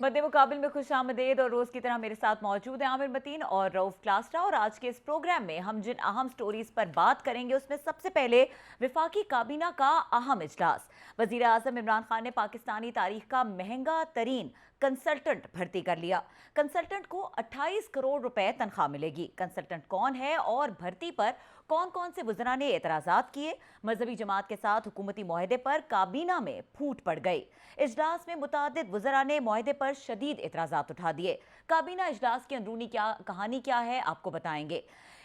मद्दे मुकाबिल में खुशामदीद और रोज की तरह मेरे साथ मौजूद है आमिर मतीन और रऊफ क्लास्ट्रा। और आज के इस प्रोग्राम में हम जिन अहम स्टोरीज पर बात करेंगे उसमें सबसे पहले विफाकी काबीना का अहम इजलास। वजीर आजम इमरान खान ने पाकिस्तानी तारीख का महंगा तरीन कंसल्टेंट भर्ती कर लिया। कंसल्टेंट को 28 करोड़ रुपए तनख्वाह मिलेगी। कंसल्टेंट कौन है और भर्ती पर कौन कौन से वज़रा ने एतराज़ात किए? मजहबी जमात के साथ हुकूमती मुआहदे पर काबीना में फूट पड़ गई। इजलास में मुतादिद वज़रा ने मुआहदे पर शदीद एतराज़ात उठा दिए। काबीना इजलास की अंदरूनी कहानी क्या है आपको बताएंगे।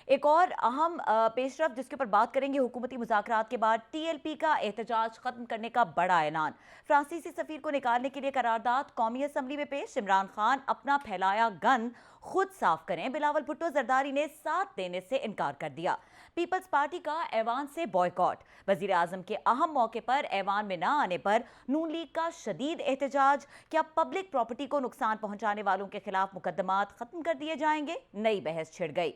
एक और अहम पेशरफ जिसके ऊपर बात करेंगे, हुकूमती मुज़ाकरात के बाद TLP का एहतजाज खत्म करने का बड़ा ऐलान। फ्रांसीसी सफीर को निकालने के लिए करारदाद कौमी असम्बली में पेश। इमरान खान अपना फैलाया गन खुद साफ करें। बिलावल भुट्टो जरदारी ने साथ देने से इनकार कर दिया। पीपल्स पार्टी का ऐवान से बॉयकॉट। वजीर आजम के अहम मौके पर ऐवान में न आने पर नून लीग का शदीद एहतजाज। क्या पब्लिक प्रॉपर्टी को नुकसान पहुंचाने वालों के खिलाफ मुकदमात खत्म कर दिए जाएंगे? नई बहस छिड़ गई।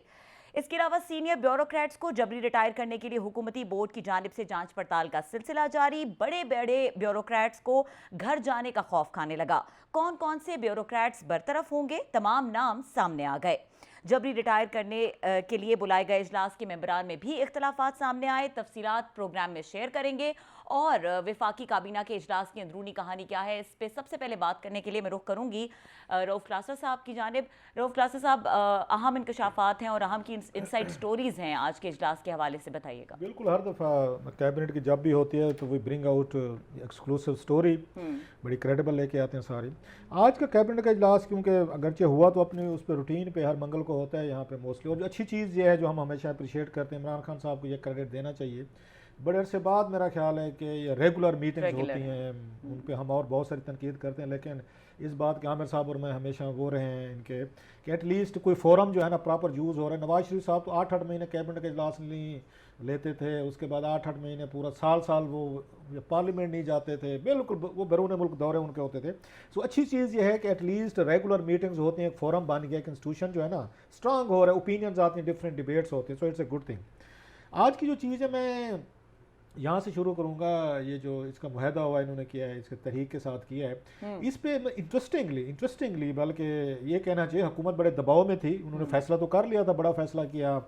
इसके अलावा सीनियर ब्यूरोक्रेट्स को जबरी रिटायर करने के लिए हुकूमती बोर्ड की जानिब से जांच पड़ताल का सिलसिला जारी। बड़े बड़े ब्यूरोक्रेट्स को घर जाने का खौफ खाने लगा। कौन कौन से ब्यूरोक्रेट्स बरतरफ होंगे? तमाम नाम सामने आ गए। जबरी रिटायर करने के लिए बुलाए गए इजलास के मेंबरान में भी इख्तलाफात सामने आए। तफसीलात प्रोग्राम में शेयर करेंगे। और विफाकी काबीना के इजलास की अंदरूनी कहानी क्या है, इस पे सबसे पहले बात करने के लिए मैं रुख करूंगी रऊफ क्लास्ट्रा साहब की जानिब। रऊफ क्लास्ट्रा साहब, अहम इंकशाफात हैं और अहम की इनसाइड स्टोरीज हैं आज के इजलास के हवाले से, बताइएगा। बिल्कुल, हर दफ़ा कैबिनेट की जब भी होती है तो we bring out exclusive story, बड़ी क्रेडिबल लेके आते हैं सारी। आज का कैबिनेट का इजलास क्योंकि अगरचे हुआ तो अपनी उस पर रूटीन पे हर मंगल को होता है यहाँ पे मोस्टली। और जो अच्छी चीज़ ये है जो हम हमेशा अप्रिशिएट करते हैं, इमरान खान साहब को ये क्रेडिट देना चाहिए। बड़े अरसे बाद मेरा ख्याल है कि ये रेगुलर मीटिंग्स होती हैं, उन पे हम और बहुत सारी तनकीद करते हैं, लेकिन इस बात के आमिर साहब और मैं हमेशा वो रहे हैं इनके कि एटलीस्ट कोई फोरम जो है ना प्रॉपर यूज़ हो रहा है। नवाज शरीफ साहब तो 8-8 महीने कैबिनेट के इजलास नहीं लेते थे, उसके बाद 8-8 महीने पूरा साल वो पार्लियामेंट नहीं जाते थे, बिल्कुल वो बैरून मुल्क दौरे उनके होते थे। सो अच्छी चीज़ ये है कि एटलीस्ट रेगुलर मीटिंग्स होती हैं, एक फोरम बन गया, एक इंस्टीट्यूशन जो है ना स्ट्रांग हो रहा है, ओपिनियंस आती हैं, डिफरेंट डिबेट्स होते हैं। So it's a good thing. आज की जो चीज़ है मैं यहाँ से शुरू करूँगा। ये जो इसका मुआहदा हुआ इन्होंने किया है, इसके तहरीक के साथ किया है, इस पे इंटरेस्टिंगली बल्कि ये कहना चाहिए हुकूमत बड़े दबाव में थी। उन्होंने फैसला तो कर लिया था, बड़ा फैसला किया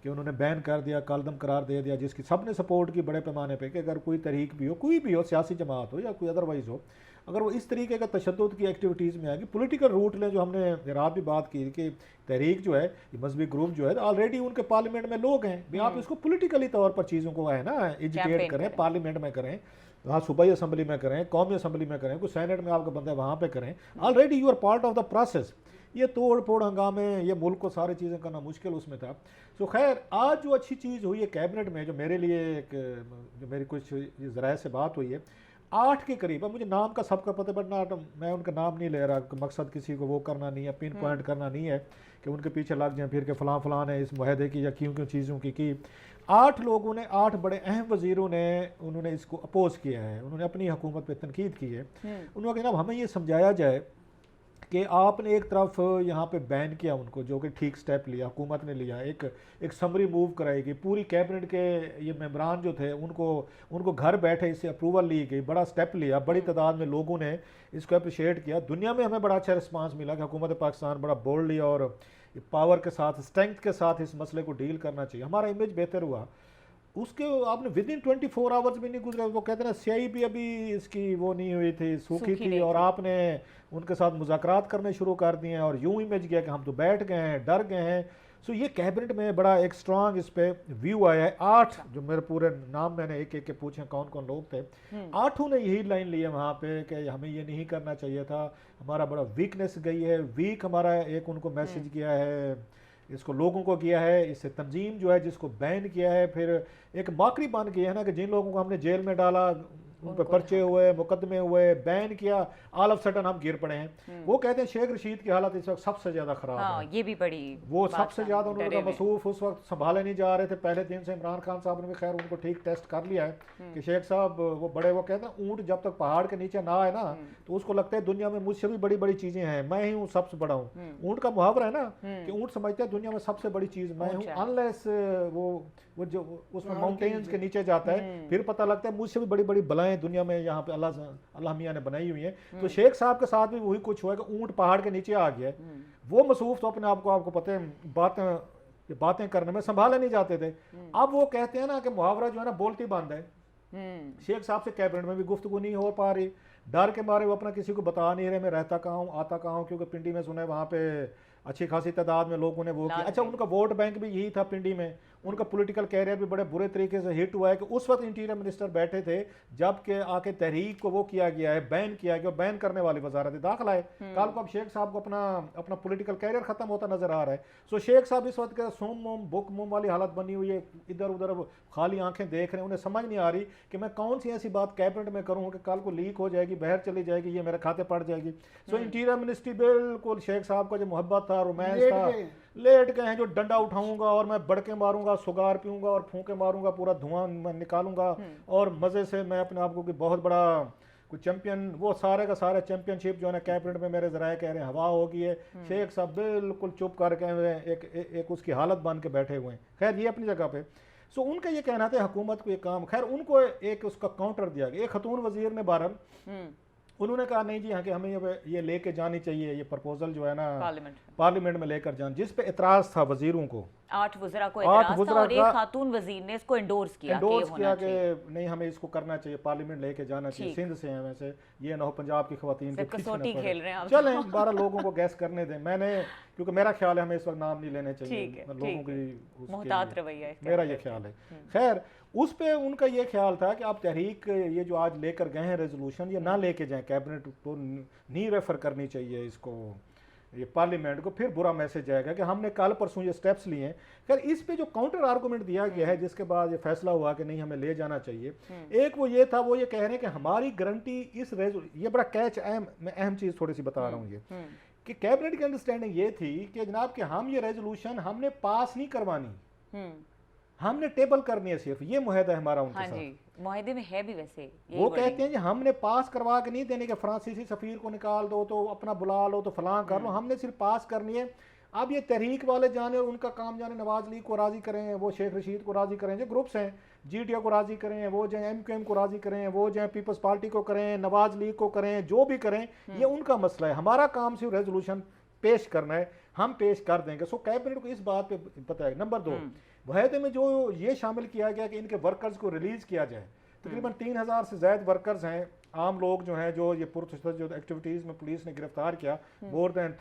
कि उन्होंने बैन कर दिया, कालदम करार दे दिया, जिसकी सब ने सपोर्ट की बड़े पैमाने पे कि अगर कोई तहरीक भी हो, कोई भी हो, सियासी जमात हो या कोई अदरवाइज हो, अगर वो इस तरीके का तशद्दुद की एक्टिविटीज़ में आएगी, पॉलिटिकल रूट लें, जो हमने रात भी बात की कि तहरीक जो है, मजहबी ग्रुप जो है, ऑलरेडी उनके पार्लियामेंट में लोग हैं भी, आप इसको पॉलिटिकली तौर पर चीज़ों को है ना एजुकेट करें, पार्लियामेंट में करें, वहाँ सूबाई असम्बली में करें, कौमी असम्बली में करें, कोई सेनेट में आपका बंदा है वहाँ पे करें। Already you are part of the process. ये तोड़ फोड़ हंगामे, ये मुल्क को सारी चीज़ें करना मुश्किल उसमें था। सो खैर, आज जो अच्छी चीज़ हुई है कैबिनेट में, जो मेरे लिए एक जो मेरी कुछ ज़राए से बात हुई है, 8 के करीब, अब मुझे नाम का सबका पता, बट ना मैं उनका नाम नहीं ले रहा, मकसद किसी को वो करना नहीं है, पिन पॉइंट करना नहीं है कि उनके पीछे लग जाए फिर के फलां है इस मुआहदे की या क्यों चीज़ों की। 8 लोगों ने, 8 बड़े अहम वजीरों ने उन्होंने इसको अपोज किया है, उन्होंने अपनी हुकूमत पर तनकीद की है। उन्होंने कहा हमें ये समझाया जाए कि आपने एक तरफ यहाँ पे बैन किया उनको, जो कि ठीक स्टेप लिया, हुकूमत ने लिया, एक समरी मूव कराई गई, पूरी कैबिनेट के ये मेंबरान जो थे उनको घर बैठे इससे अप्रूवल ली गई, बड़ा स्टेप लिया, बड़ी तादाद में लोगों ने इसको अप्रिशिएट किया। दुनिया में हमें बड़ा अच्छा रिस्पांस मिला कि हुकूमत पाकिस्तान बड़ा बोल्डली और पावर के साथ, स्ट्रेंथ के साथ इस मसले को डील करना चाहिए, हमारा इमेज बेहतर हुआ। उसके आपने विद इन 24 आवर्स भी नहीं गुजरा, वो कहते हैं ना स्याही भी अभी इसकी वो नहीं हुई थी, सूखी थी, और आपने उनके साथ मुज़ाकरात करने शुरू कर दिए हैं और यूं इमेज गया कि हम तो बैठ गए हैं, डर गए हैं। सो ये कैबिनेट में बड़ा एक स्ट्रांग इस पे व्यू आया है। 8 जो मेरे पूरे नाम मैंने एक एक के पूछे कौन कौन लोग थे, 8 ने यही लाइन ली है वहाँ पे कि हमें ये नहीं करना चाहिए था, हमारा बड़ा वीकनेस गई है, वीक हमारा एक उनको मैसेज किया है, इसको लोगों को किया है, इससे तंजीम जो है जिसको बैन किया है, फिर एक माकरी बन गई है ना कि जिन लोगों को हमने जेल में डाला, उन पर पर्चे हुए, मुकदमे हुए, बैन किया, ऑल ऑफ सडन हम गिर पड़े हैं। वो कहते हैं शेख रशीद की हालत इस वक्त सबसे ज्यादा खराब है। ये भी बड़ी वो सबसे ज्यादा उन्होंने मसरूफ उस वक्त संभाले नहीं जा रहे थे। पहले दिन से इमरान खान साहब ने भी खैर उनको ठीक टेस्ट कर लिया है कि शेख साहब वो बड़े, वो कहते हैं ऊँट जब तक पहाड़ के नीचे ना आए ना तो उसको लगता है दुनिया में मुझसे भी बड़ी बड़ी चीजें हैं, मैं ही हूँ सबसे बड़ा हूँ। ऊँट का मुहावरा है ना कि ऊँट समझते हैं दुनिया में सबसे बड़ी चीज मैं हूँ, अनलेस वो वो जो उसमें माउंटेन्स के नीचे जाता है, फिर पता लगता है मुझसे भी बड़ी बड़ी बलाएं दुनिया में यहाँ पे अल्लाह मियाँ ने बनाई हुई हैं। तो शेख साहब के साथ भी वही कुछ हुआ कि ऊँट पहाड़ के नीचे आ गया है। वो मसूफ तो अपने आप को, आपको पता है, बातें करने में संभाले नहीं जाते थे। अब वो कहते हैं ना कि मुहावरा जो है ना बोलती बंद है। शेख साहब से कैबिनेट में भी गुफ्तगू नहीं हो पा रही, डर के मारे वो अपना किसी को बता नहीं रहे मैं रहता कहाँ हूँ, आता कहाँ हूँ, क्योंकि पिंडी में सुना है वहाँ पे अच्छी खासी तादाद में लोगों ने वो किया। अच्छा, उनका वोट बैंक भी यही था पिंडी में, उनका पॉलिटिकल कैरियर भी बड़े बुरे तरीके से हिट हुआ है कि उस वक्त इंटीरियर मिनिस्टर बैठे थे जबकि आके तहरीक को वो किया गया है, बैन किया गया, बैन करने वाली वजारत दाखिला है। कल को अब शेख साहब को अपना पॉलिटिकल कैरियर खत्म होता नजर आ रहा है। सो शेख साहब इस वक्त सोम मोम बुक मुम वाली हालत बनी हुई है, इधर उधर खाली आंखें देख रहे हैं, उन्हें समझ नहीं आ रही कि मैं कौन सी ऐसी बात कैबिनेट में करूँ कि कल को लीक हो जाएगी, बाहर चली जाएगी, ये मेरे खाते पड़ जाएगी। सो इंटीरियर मिनिस्ट्री बिल्कुल शेख साहब का जो मोहब्बत था, रोमांस था, लेट गए हैं। जो डंडा उठाऊंगा और मैं बड़के मारूंगा, सुगार पीऊंगा और फूंके मारूंगा, पूरा धुआं मैं निकालूंगा और मजे से मैं अपने आप को कि बहुत बड़ा कोई चैंपियन, वो सारे का सारा चैंपियनशिप जो है ना कैबिनेट में मेरे जराए कह रहे हैं हवा होगी है। शेख साहब बिल्कुल चुप करके एक उसकी हालत बन के बैठे हुए हैं। खैर ये अपनी जगह पे। सो उनका ये कहना था हुकूमत को ये काम, खैर उनको एक उसका काउंटर दिया गया। एक खतून वजीर ने बहरहाल उन्होंने कहा नहीं जी हाँ कि हमें ये लेके जानी चाहिए, ये प्रपोजल जो है ना पार्लियामेंट में लेकर जान, जिस पे इतराज था वजीरों को, 8 वज़रा को इतराज था और एक खातून वजीर ने इसको एंडोर्स किया कि नहीं हमें इसको करना चाहिए, पार्लियामेंट लेके जाना चाहिए। सिंध से हैं वैसे, ये ना हो पंजाब की खवातीन के कसौटी खेल रहे हैं। चलें 12 लोगों को गैस करने दें। मैंने क्योंकि मेरा ख्याल है हमें इस वक्त नाम नहीं लेने चाहिए लोगों की, मुहतात रवैया मेरा ये ख्याल है। खैर उस पे उनका ये ख्याल था कि आप तहरीक ये जो आज लेकर गए हैं रेजोल्यूशन, ये ना लेके जाएं, कैबिनेट को नहीं रेफर करनी चाहिए इसको, ये पार्लियामेंट को, फिर बुरा मैसेज जाएगा कि हमने कल परसों ये स्टेप्स लिए हैं। खैर इस पे जो काउंटर आर्गूमेंट दिया गया है जिसके बाद ये फैसला हुआ कि नहीं हमें ले जाना चाहिए, एक वो ये था, वो ये कह रहे हैं कि हमारी गारंटी इस ये बड़ा कैच अहम चीज़ थोड़ी सी बता रहा हूँ ये कि कैबिनेट की अंडरस्टैंडिंग ये थी कि जनाब कि हम ये रेजोल्यूशन हमने पास नहीं करवानी, हमने टेबल करनी है, सिर्फ ये मुआहदा है हमारा उनके साथ। मुआहदे में है भी वैसे वो कहते हैं कि हमने पास करवा के नहीं देने के, फ्रांसीसी सफीर को निकाल दो तो अपना बुला लो तो फलां कर लो, हमने सिर्फ पास करनी है। अब ये तहरीक वाले जाने और उनका काम जाने, नवाज लीग को राजी करें, वो शेख रशीद को राजी करें, जो ग्रुप्स हैं जीटीओ को राजी करें, वो जो MQM को राजी करें, वो जो पीपल्स पार्टी को करें, नवाज लीग को करें, जो भी करें, ये उनका मसला है। हमारा काम सिर्फ रेजोल्यूशन पेश करना है, हम पेश कर देंगे। सो कैबिनेट को इस बात पे पता है। नंबर 2, मुआहदे में जो ये शामिल किया गया कि इनके वर्कर्स को रिलीज किया जाए। तकरीबन 3000 से ज्यादा वर्कर्स हैं, आम लोग जो हैं, जो ये पुरतशद्दुद जो एक्टिविटीज़ में पुलिस ने गिरफ्तार किया, मोर देन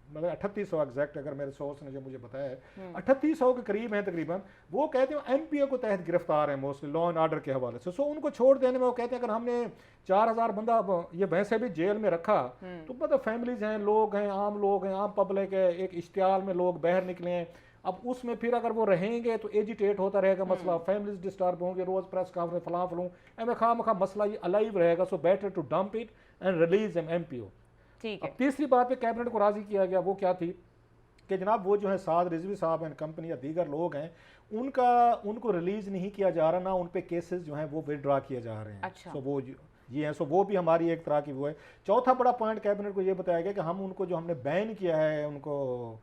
मतलब 3800 एग्जैक्ट, अगर मेरे सोर्स ने जो मुझे बताया है 3800 के करीब हैं तकरीबन। वो कहते हैं MPO को तहत गिरफ्तार हैं मोस्टली लॉ एंड ऑर्डर के हवाले से। सो उनको छोड़ देने में वो कहते हैं अगर हमने 4000 बंदा ये वैसे भी जेल में रखा तो मतलब फैमिलीज हैं, लोग हैं, आम लोग हैं, आम पब्लिक है, एक इश्तियाल में लोग बाहर निकले हैं, अब उसमें फिर अगर वो रहेंगे तो एजिटेट होता रहेगा मसला, फैमिलीज डिस्टर्ब होंगे, रोज प्रेस कॉन्फ्रेंस फलां फलूं, एम खामखा मसला ये अलाइव रहेगा। So better to dump it and release M MPO। ठीक है। अब तीसरी बात पे कैबिनेट को राजी किया गया, वो क्या थी कि जनाब वो जो है साद रिजवी साहब एंड कंपनी या दीगर लोग हैं, उनको रिलीज नहीं किया जा रहा, ना उन पे केसेस जो हैं वो विड्रॉ किए जा रहे हैं। अच्छा। सो वो ये है, सो वो भी हमारी एक तरह की वो है। चौथा बड़ा पॉइंट कैबिनेट को ये बताया गया कि हम उनको जो हमने बैन किया है, उनको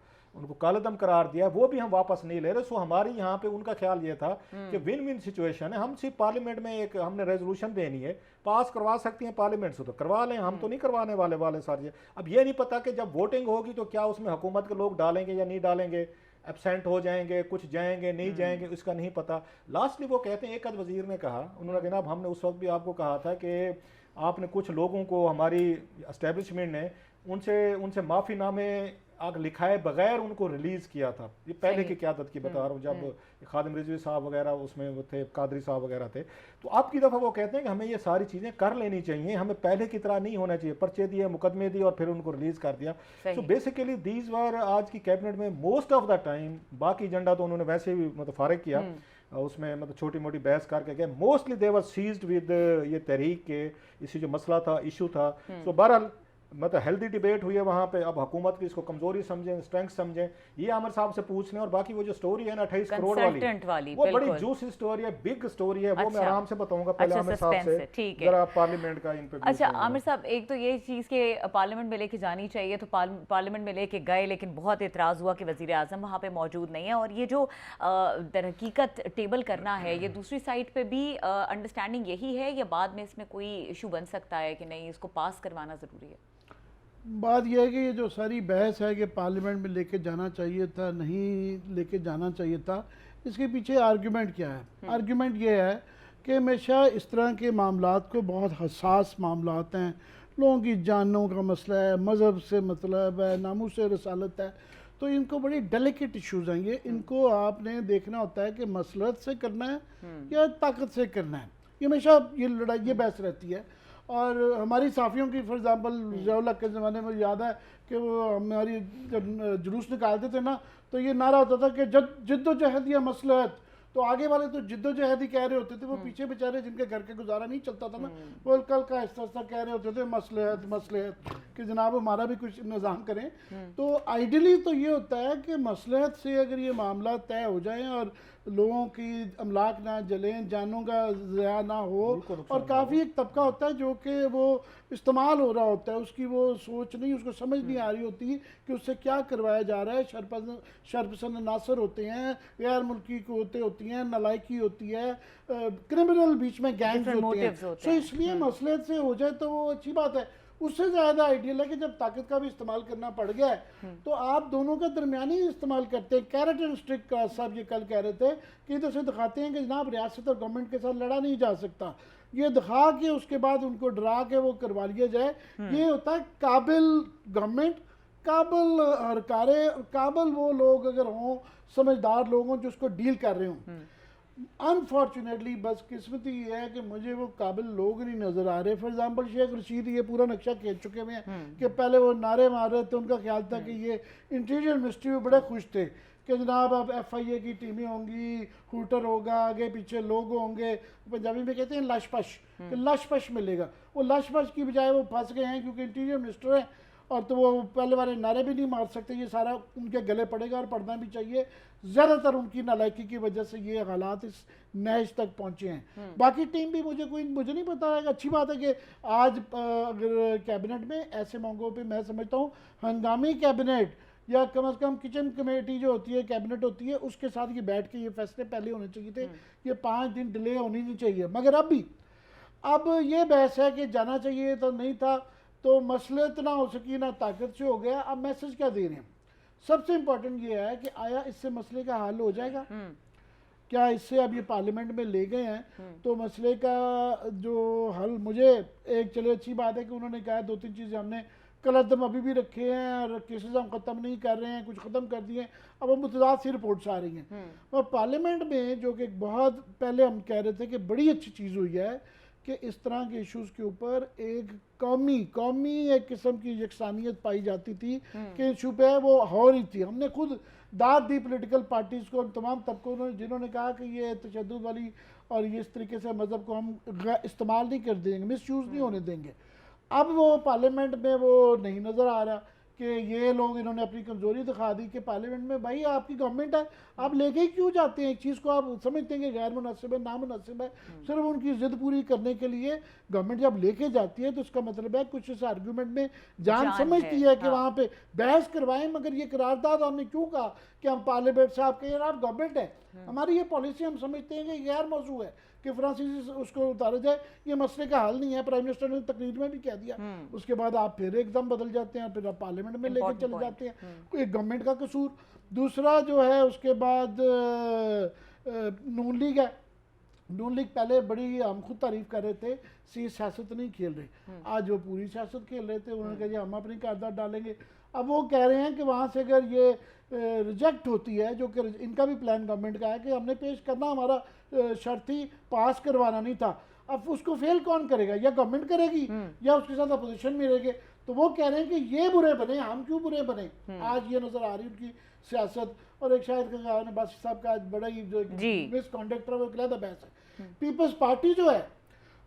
कालदम करार दिया, वो भी हम वापस नहीं ले रहे। सो हमारी यहाँ पे उनका ख्याल ये था कि विन विन सिचुएशन है। हम सिर्फ पार्लियामेंट में एक हमने रेजोल्यूशन देनी है, पास करवा सकती हैं पार्लियामेंट से तो करवा लें, हम तो नहीं करवाने वाले सारे। अब ये नहीं पता कि जब वोटिंग होगी तो क्या उसमें हुकूमत के लोग डालेंगे या नहीं डालेंगे, एब्सेंट हो जाएंगे, कुछ जाएंगे नहीं जाएंगे, इसका नहीं पता। लास्टली वो कहते हैं, एक आध वजीर ने कहा, उन्होंने जनाब हमने उस वक्त भी आपको कहा था कि आपने कुछ लोगों को, हमारी एस्टेब्लिशमेंट ने उनसे माफ़ीनामे आग लिखाए बगैर उनको रिलीज किया था। ये पहले की क़यादत की बता रहा हूँ, जब खादिम रिजवी साहब वगैरह उसमें वो थे, कादरी साहब वगैरह थे। तो अब की दफ़ा वो कहते हैं कि हमें ये सारी चीज़ें कर लेनी चाहिए, हमें पहले की तरह नहीं होना चाहिए, पर्चे दिए, मुकदमे दिए और फिर उनको रिलीज कर दिया। सो बेसिकली दीज वर आज की कैबिनेट में मोस्ट ऑफ द टाइम, बाकी एजेंडा तो उन्होंने वैसे भी मतलब फारिग किया, उसमें मतलब छोटी मोटी बहस करके गए। Mostly they were seized with ये तहरीक के इसी जो मसला था, इशू था। सो बहरहाल मतलब हेल्दी डिबेट हुई है वहाँ पे। अब हुकूमत की इसको कमजोरी समझें, स्ट्रेंथ समझें, ये आमिर साहब से पूछ लें। और बाकी वो जो स्टोरी है ना 28 करोड़ कंसल्टेंट वाली, वो बड़ी बिल्कुल। जूसी स्टोरी है, बिग स्टोरी है, वो मैं अच्छा, आराम से बताऊंगा पहले अच्छा, आमिर साहब सस्पेंस से। है, ठीक है। जरा पार्लियामेंट का इन पे व्यूज अच्छा लें जरा। आमिर साहब, एक तो ये चीज़ के पार्लियामेंट में लेके जानी चाहिए, तो पार्लियामेंट में लेके गए, लेकिन बहुत इतराज़ हुआ कि वज़ीर आज़म वहाँ पे मौजूद नहीं है। और ये जो हकीकत टेबल करना है, ये दूसरी साइड पे भी अंडरस्टैंडिंग यही है, या बाद में इसमें कोई इशू बन सकता है कि नहीं इसको पास करवाना ज़रूरी है? बात यह है कि ये जो सारी बहस है कि पार्लियामेंट में लेके जाना चाहिए था, नहीं लेके जाना चाहिए था, इसके पीछे आर्गुमेंट क्या है? आर्गुमेंट ये है कि हमेशा इस तरह के मामलात को, बहुत हसास मामलात हैं, लोगों की जानों का मसला है, मज़हब से मतलब है, नामूस रसालत है, तो इनको बड़ी डेलिकेट इश्यूज़ हैं ये। इनको आपने देखना होता है कि मसलहत से करना है या ताकत से करना है। ये हमेशा ये लड़ाई, ये बहस रहती है। और हमारी साफ़ियों की फॉर एग्ज़ाम्पल ज़ियाउल हक के ज़माने में याद है कि वो हमारी जब जुलूस निकालते थे ना, तो ये नारा होता था कि जिद्दोजहद या मसलहत। तो आगे वाले तो जिद्दोजहद ही कह रहे होते थे, वो पीछे बेचारे जिनके घर के गुजारा नहीं चलता था ना, वो कल का आहिस्ता कह रहे होते थे मसलहत मसलहत, कि जनाब हमारा भी कुछ निज़ाम करें। तो आइडियली तो ये होता है कि मसलहत से अगर ये मामला तय हो जाएं और लोगों की अमलाक ना जलें, जानों का ज़या ना हो, और काफ़ी एक तबका होता है जो कि वो इस्तेमाल हो रहा होता है, उसकी वो सोच नहीं, उसको समझ नहीं आ रही होती कि उससे क्या करवाया जा रहा है। शरपसंद नासर होते हैं, गैर मुल्की क़ुव्वतें होती हैं, नलायकी होती है, क्रिमिनल बीच में गैंग्स होते हैं। सो इसलिए मसलहत से हो जाए तो वो अच्छी बात है। उससे ज़्यादा आइडियल है कि जब ताकत का भी इस्तेमाल करना पड़ गया है तो आप दोनों का दरमियानी इस्तेमाल करते हैं। कैरेट एंड स्टिक का साहब ये कल कह रहे थे कि इधर से दिखाते हैं कि जनाब रियासत और गवर्नमेंट के साथ लड़ा नहीं जा सकता, ये दिखा के उसके बाद उनको डरा के वो करवा लिया जाए। ये होता है काबिल गवर्नमेंट, काबिल हरकारे, काबिल वो लोग अगर हों, समझदार लोग हों जो उसको डील कर रहे हों। अनफॉर्चुनेटली बदकिस्मती ये है कि मुझे वो काबिल लोग नहीं नज़र आ रहे। फॉर एग्जांपल शेख रशीद ये पूरा नक्शा खींच चुके हुए हैं कि पहले वो नारे मार रहे थे, उनका ख्याल था कि ये इंटीरियर मिनिस्ट्री में बड़े खुश थे कि जनाब अब FIA की टीमें होंगी, हूटर होगा, आगे पीछे लोग होंगे, पंजाबी में कहते हैं लशपश, कि लशपश मिलेगा। वो लशपश की बजाय वो फंस गए हैं क्योंकि इंटीरियर मिनिस्टर है, और तो वो पहले वाले नारे भी नहीं मार सकते। ये सारा उनके गले पड़ेगा और पढ़ना भी चाहिए। ज़्यादातर उनकी नालायकी की वजह से ये हालात इस नहज तक पहुँचे हैं। बाकी टीम भी मुझे नहीं पता है। अच्छी बात है कि आज अगर कैबिनेट में ऐसे मौक़ों पे मैं समझता हूँ हंगामी कैबिनेट या कम से कम किचन कमेटी जो होती है, कैबिनेट होती है, उसके साथ ये बैठ के ये फैसले पहले होने चाहिए थे। ये 5 दिन डिले होनी नहीं चाहिए। मगर अब ये बहस है कि जाना चाहिए तो नहीं था, तो मसलहत ना हो सकी ना ताकत से हो गया। अब मैसेज क्या दे रहे हैं? सबसे इंपॉर्टेंट ये है कि आया इससे मसले का हल हो जाएगा? क्या इससे अब ये पार्लियामेंट में ले गए हैं तो मसले का जो हल, मुझे एक चले अच्छी बात है कि उन्होंने कहा 2-3 चीज़ें हमने कलदम अभी भी रखे हैं और केसेस हम ख़त्म नहीं कर रहे हैं, कुछ ख़त्म कर दिए, अब हम मुतजाद सी रिपोर्ट्स आ रही हैं। और पार्लियामेंट में जो कि बहुत पहले हम कह रहे थे कि बड़ी अच्छी चीज़ हुई है कि इस तरह के इश्यूज़ के ऊपर एक कौमी एक किस्म की यकसानियत पाई जाती थी कि इशू पे वो हो रही थी। हमने खुद दाद दी पॉलिटिकल पार्टीज़ को, तमाम तबकों जिन्होंने कहा कि ये तशद्दुद वाली और ये इस तरीके से मज़हब को हम इस्तेमाल नहीं कर देंगे, मिस यूज़ नहीं होने देंगे। अब वो पार्लियामेंट में वो नहीं नज़र आ रहा कि ये लोग, इन्होंने अपनी कमज़ोरी दिखा दी कि पार्लियामेंट में भाई आपकी गवर्नमेंट है, आप लेके ही क्यों जाते हैं? एक चीज़ को आप समझते हैं कि गैर मुनासिब है, नामुनासिब है, सिर्फ उनकी ज़िद पूरी करने के लिए गवर्नमेंट जब लेके जाती है तो इसका मतलब है कुछ इस आर्गूमेंट में जान समझती है कि वहाँ पे बहस करवाएं। मगर ये करारदाद हमने क्यों कहा कि हम पार्लियामेंट से आप कहें आप गवर्नमेंट है, हमारी ये पॉलिसी हम समझते हैं कि गैर मौजू है कि फ्रांसीसी उसको उतारा जाए, ये मसले का हल नहीं है। प्राइम मिनिस्टर ने तकरीर में भी कह दिया। उसके बाद आप फिर एकदम बदल जाते हैं, फिर आप पार्लियामेंट में लेकर चले जाते हैं। एक गवर्नमेंट का कसूर। दूसरा जो है उसके बाद नून लीग है। नून लीग पहले बड़ी हम खुद तारीफ कर रहे थे, सियासत नहीं खेल रहे, आज वो पूरी सियासत खेल रहे थे। उन्होंने कहा जी हम अपनी कारदार डालेंगे। अब वो कह रहे हैं कि वहाँ से अगर ये रिजेक्ट होती है, जो कि इनका भी प्लान गवर्नमेंट का है कि हमने पेश करना, हमारा शर्त थी, पास करवाना नहीं था। अब उसको फेल कौन करेगा? या गवर्नमेंट करेगी या उसके साथ अपोजिशन में रहेंगे। तो वो कह रहे हैं कि ये बुरे बने, हम क्यों बुरे बने? आज ये नज़र आ रही उनकी सियासत। और एक शायद बासी साहब का आज बड़ा ही जो मिसकॉन्डक्ट है वो कहता बहस है। पीपल्स पार्टी जो है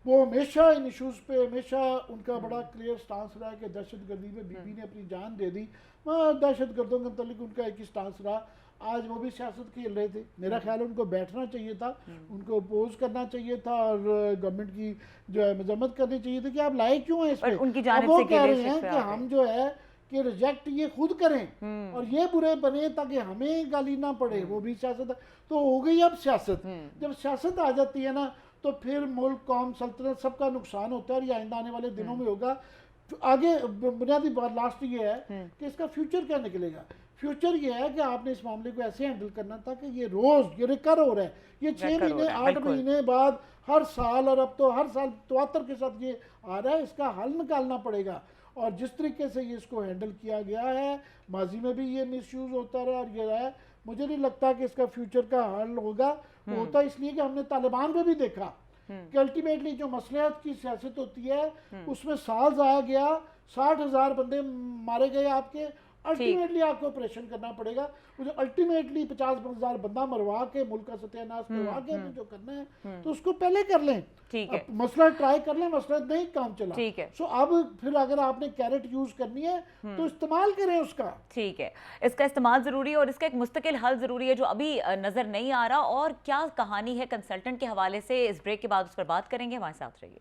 वो हमेशा इन इशूज़ पे हमेशा उनका बड़ा क्लियर स्टांस रहा है कि दहशतगर्दी में बीबी ने अपनी जान दे दी। दहशतगर्दों के मतलब उनका एक ही स्टांस रहा। आज वो भी सियासत खेल रहे थे। मेरा ख्याल है उनको बैठना चाहिए था, उनको अपोज करना चाहिए था और गवर्नमेंट की जो है मजम्मत करनी चाहिए थी कि आप लाए क्यों हैं इस पे। उनकी अब जानिब वो से कह रहे लीडरशिप हैं पे कि आ गए। हम जो है कि रिजेक्ट ये खुद करें और ये बुरे बने ताकि हमें गाली ना पड़े। वो भी सियासत तो हो गई। अब सियासत, जब सियासत आ जाती है ना तो फिर मुल्क, कौम, सल्तनत सबका नुकसान होता है और ये आइंदा आने वाले दिनों में होगा। आगे बुनियादी बात लास्ट ये है कि इसका फ्यूचर क्या निकलेगा। फ्यूचर ये है कि आपने इस मामले को ऐसे हैंडल करना था कि ये रोज ये रिकर हो रहा है, ये 6 महीने 8 महीने बाद हर साल, और अब तो हर साल 73 के साथ ये आ रहा है। इसका हल निकालना पड़ेगा। और जिस तरीके से ये इसको हैंडल किया गया है, माजी में भी ये मिसयूज होता रहा और ये रहा है, मुझे नहीं लगता कि इसका फ्यूचर का हल होगा। होता इसलिए कि हमने तालिबान में भी देखा कि अल्टीमेटली जो मसलहत की सियासत होती है उसमें साल जाया गया, 60,000 बंदे मारे गए आपके। अल्टीमेटली आपको ऑपरेशन करना पड़ेगा। मुझे अल्टीमेटली 50,000 बंदा मरवा के मुल्क का सत्यानाश करवा के जो करना है तो उसको पहले कर लें। ठीक है, मसला ट्राई कर लें, मसला नहीं काम चला। ठीक है। सो अब फिर अगर आपने कैरेट यूज करनी है तो इस्तेमाल करें उसका। ठीक है, इसका इस्तेमाल जरूरी है और इसका एक मुस्तकिल हल जरूरी है जो अभी नजर नहीं आ रहा। और क्या कहानी है कंसल्टेंट के हवाले से, इस ब्रेक के बाद उस पर बात करेंगे। हमारे साथ रहिए।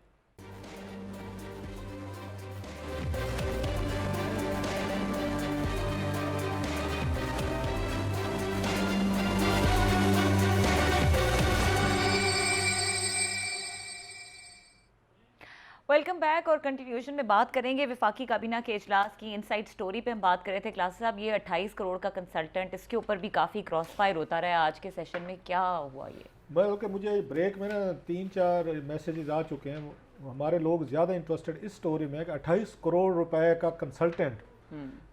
Welcome back. और कंटिन्यूशन में बात करेंगे वफाकी काबीना के इजलास की। इनसाइड स्टोरी पे हम बात कर रहे थे क्लास साहब, ये 28 करोड़ का कंसल्टेंट, इसके ऊपर भी काफ़ी क्रॉस फायर होता रहा आज के सेशन में, क्या हुआ ये? बल्कि मुझे ब्रेक में ना 3-4 मैसेजेस आ चुके हैं। हमारे लोग ज़्यादा इंटरेस्टेड इस स्टोरी में कि 28 करोड़ रुपए का कंसल्टेंट,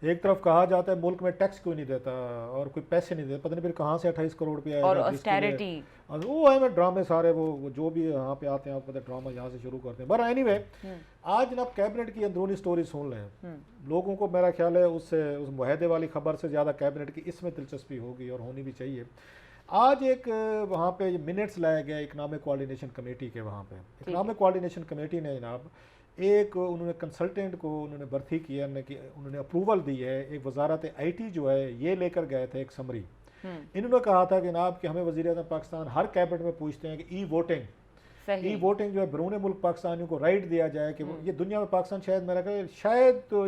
एक तरफ कहा जाता है मुल्क में टैक्स क्यों नहीं देता और कोई पैसे नहीं देता, पता नहीं फिर कहाँ से 28 करोड़ रुपया और आएगा जिसके लिए- ऑस्टेरिटी, वो है मैं ड्रामे सारे वो जो भी यहाँ पे आते हैं आपको पता है, ड्रामा यहाँ से शुरू करते हैं। बट एनीवे, आज जनाब कैबिनेट की अंदरूनी स्टोरी सुन लें। लोगों को मेरा ख्याल है उससे उस मुआहदे वाली खबर से ज़्यादा कैबिनेट की इसमें दिलचस्पी होगी और होनी भी चाहिए। आज एक वहाँ पे मिनट्स लाया गया इकनॉमिक कोऑर्डिनेशन कमेटी के। वहाँ पे इकनॉमिक कोऑर्डिनेशन कमेटी ने जनाब एक उन्होंने कंसल्टेंट को उन्होंने भर्ती किया, उन्होंने अप्रूवल दी है। एक वजारत आईटी जो है ये लेकर गए थे एक समरी। इन्होंने कहा था कि जनाब कि हमें वज़ीर-ए-आज़म पाकिस्तान हर कैबिनेट में पूछते हैं कि ई वोटिंग जो है बैरून मुल्क पाकिस्तानियों को राइट दिया जाए कि ये दुनिया में पाकिस्तान शायद मेरा ख्याल शायद तो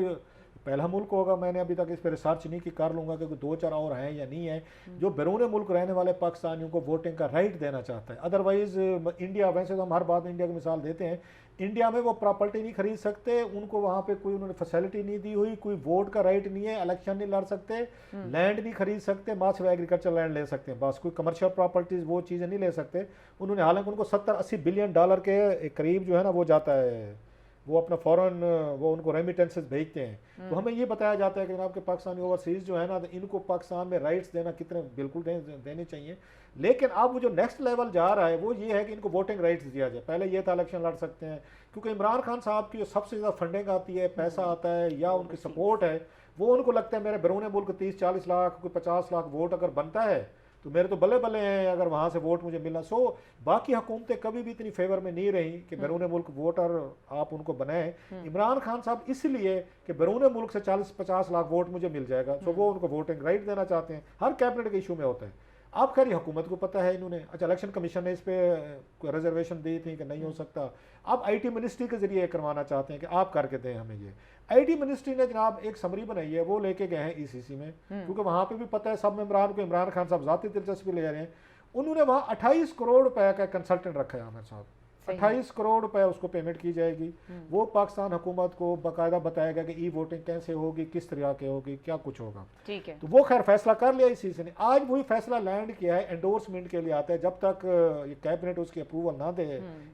पहला मुल्क होगा, मैंने अभी तक इस पर रिसर्च नहीं की, कर लूँगा कि 2-4 और हैं या नहीं है, जो बैरून मुल्क रहने वाले पाकिस्तानियों को वोटिंग का राइट देना चाहता है। अदरवाइज़ इंडिया, वैसे तो हम हर बात में इंडिया की मिसाल देते हैं, इंडिया में वो प्रॉपर्टी नहीं खरीद सकते, उनको वहाँ पे कोई उन्होंने फैसिलिटी नहीं दी हुई, कोई वोट का राइट नहीं है, इलेक्शन नहीं लड़ सकते, लैंड नहीं खरीद सकते, मात्र सिर्फ एग्रीकल्चर लैंड ले सकते हैं बस, कोई कमर्शियल प्रॉपर्टीज़ वो चीज़ें नहीं ले सकते उन्होंने। हालांकि उनको 70-80 बिलियन डॉलर के करीब जो है ना वो जाता है, वो अपना फॉरेन वो उनको रेमिटेंसेस भेजते हैं। तो हमें ये बताया जाता है कि जनाब के पाकिस्तानी ओवरसीज़ जो है ना इनको पाकिस्तान में राइट्स देना कितने बिल्कुल देने चाहिए। लेकिन अब वो जो नेक्स्ट लेवल जा रहा है वो ये है कि इनको वोटिंग राइट्स दिया जाए। पहले ये था इलेक्शन लड़ सकते हैं, क्योंकि इमरान खान साहब की जो सबसे ज़्यादा फंडिंग आती है, पैसा आता है या उनकी सपोर्ट है, वो उनको लगता है मेरे बैरून मुल्क 30-40 लाख कोई 50 लाख वोट अगर बनता है तो मेरे तो बल्ले बल्ले हैं अगर वहाँ से वोट मुझे मिलना। सो बाकी हुकूमतें कभी भी इतनी फेवर में नहीं रही कि बैरून मुल्क वोटर आप उनको बनाएं। इमरान खान साहब इसलिए कि बैरून मुल्क से 40-50 लाख वोट मुझे मिल जाएगा, सो वो उनको वोटिंग राइट देना चाहते हैं। हर कैबिनेट के इशू में होता है। अब खैर हुकूमत को पता है इन्होंने, अच्छा इलेक्शन कमीशन ने इस पर रिजर्वेशन दी थी कि नहीं हो सकता, अब आईटी मिनिस्ट्री के जरिए करवाना चाहते हैं कि आप करके दें हमें ये। आईटी मिनिस्ट्री ने जनाब एक समरी बनाई है, वो लेके गए हैं ईसीसी में, क्योंकि वहाँ पे भी पता है सब मेंबरान को इमरान खान साहब ज़ाती दिलचस्पी ले रहे हैं। उन्होंने वहाँ 28 करोड़ रुपए का कंसल्टेंट रखा है आमिर साहब, 28 करोड़ रुपए उसको पेमेंट की जाएगी। वो पाकिस्तान हुकूमत को बाकायदा बताएगा कि ई वोटिंग कैसे होगी, किस तरह के होगी, क्या कुछ होगा। ठीक है, तो वो खैर फैसला कर लिया इसी से। आज वही फैसला लैंड किया है, एंडोर्समेंट के लिए आता है। जब तक ये कैबिनेट उसकी अप्रूवल ना दे,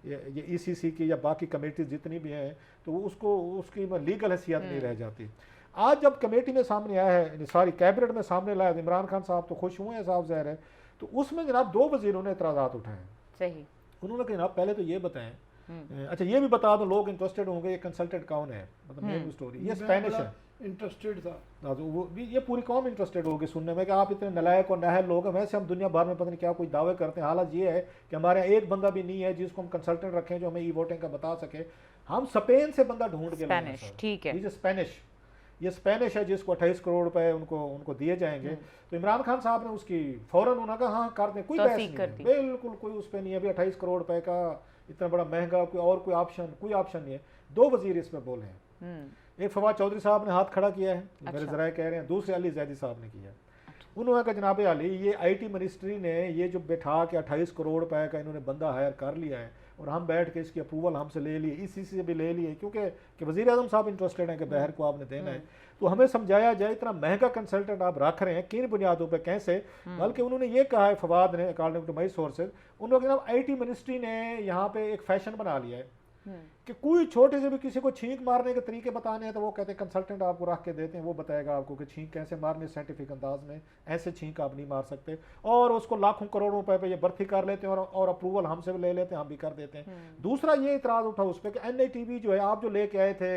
ये ईसीसी की या बाकी कमेटी जितनी भी हैं, तो उसको उसकी लीगल हैसियत नहीं रह जाती। आज जब कमेटी में सामने आया है, सारी कैबिनेट में सामने लाया, इमरान खान साहब तो खुश हुए हैं, साहब ज़ाहिर है, तो उसमें जनाब 2 वज़ीरों ने एतराज़ात उठाए। सही, उन्होंने कहा जनाब पहले तो ये बताएं, अच्छा ये भी बता दो, लोग इंटरेस्टेड होंगे, ये कंसल्टेंट कौन है, मतलब मेन स्टोरी, ये स्पेनिश है। इंटरेस्टेड था। हाँ, तो वो भी ये पूरी कौम इंटरेस्टेड होगी सुनने में कि आप इतने नलायक और नाहल लोग हैं। वैसे हम दुनिया भर में पता नहीं क्या कोई दावे करते हैं, हालात ये है कि हमारे यहाँ एक बंदा भी नहीं है जिसको हम कंसल्टेंट रखें जो हमें ई वोटिंग का बता सके। हम स्पेन से बंदा ढूंढ के लाए हैं स्पेनिश, सर। ठीक है। ये स्पेनिश है जिसको 28 करोड़ रुपए उनको दिए जाएंगे। तो इमरान खान साहब ने उसकी फौरन उन्होंने कहा हाँ कर दें, कोई बहस नहीं है, बिल्कुल कोई उस पर नहीं है। अभी 28 करोड़ रुपए का इतना बड़ा महंगा कोई ऑप्शन नहीं है। 2 वजीर इसमें बोले हैं, एक फवाद चौधरी साहब ने हाथ खड़ा किया है, मेरे जराए कह रहे हैं, दूसरे अली जैदी साहब ने किया। उन्होंने कहा जनाब अली ये आईटी मिनिस्ट्री ने ये जो बैठा के 28 करोड़ रुपए का इन्होंने बंदा हायर कर लिया है और हम बैठ के इसकी अप्रूवल हमसे ले लिए, इसी से भी ले लिए क्योंकि वज़ीर आज़म साहब इंटरेस्टेड हैं कि बहर को आपने देना है। तो हमें समझाया जाए इतना महंगा कंसल्टेंट आप रख रहे हैं किन बुनियादों पर, कैसे। बल्कि उन्होंने ये कहा है फवाद ने, अकॉर्डिंग टू माई सोर्सेज, उन्होंने जनाब आईटी मिनिस्ट्री ने यहाँ पे एक फैशन बना लिया है कि कोई छोटे से भी किसी को छींक मारने के तरीके बताने हैं तो वो कहते हैं कंसल्टेंट आपको रख के देते हैं, वो बताएगा आपको कि छींक कैसे मारनी साइंटिफिक अंदाज में, ऐसे छींक आप नहीं मार सकते। और उसको लाखों करोड़ों रुपए पे ये भर्ती कर लेते हैं और अप्रूवल हमसे भी ले लेते हैं, हम भी कर देते हैं। दूसरा ये इतराज उठा उस पर कि NITV जो है आप जो लेके आए थे,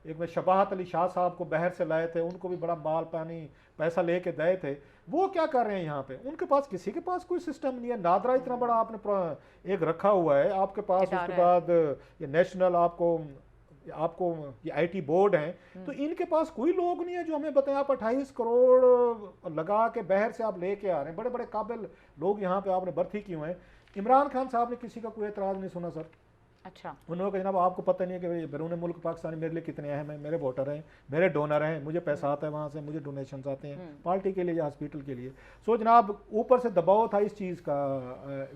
एक में शबाहत अली शाह साहब को बहर से लाए थे, उनको भी बड़ा माल पानी पैसा लेके गए थे, वो क्या कर रहे हैं यहाँ पे? उनके पास किसी के पास कोई सिस्टम नहीं है। नादरा इतना बड़ा आपने एक रखा हुआ है आपके पास, उसके बाद ये नेशनल आपको ये IT बोर्ड हैं, तो इनके पास कोई लोग नहीं है जो हमें बताएं। आप 28 करोड़ लगा के बहर से आप लेके आ रहे हैं, बड़े बड़े काबिल लोग यहाँ पे आपने भर्ती किए हैं। इमरान खान साहब ने किसी का कोई एतराज़ नहीं सुना सर। अच्छा, उन्होंने कहा जनाब आपको पता नहीं है कि बैरून मुल्क पाकिस्तानी मेरे लिए कितने अहम हैं, मेरे वोटर हैं, मेरे डोनर हैं, मुझे पैसा आता है वहाँ से, मुझे डोनेशंस आते हैं पार्टी के लिए या हॉस्पिटल के लिए। सो जनाब ऊपर से दबाव था इस चीज़ का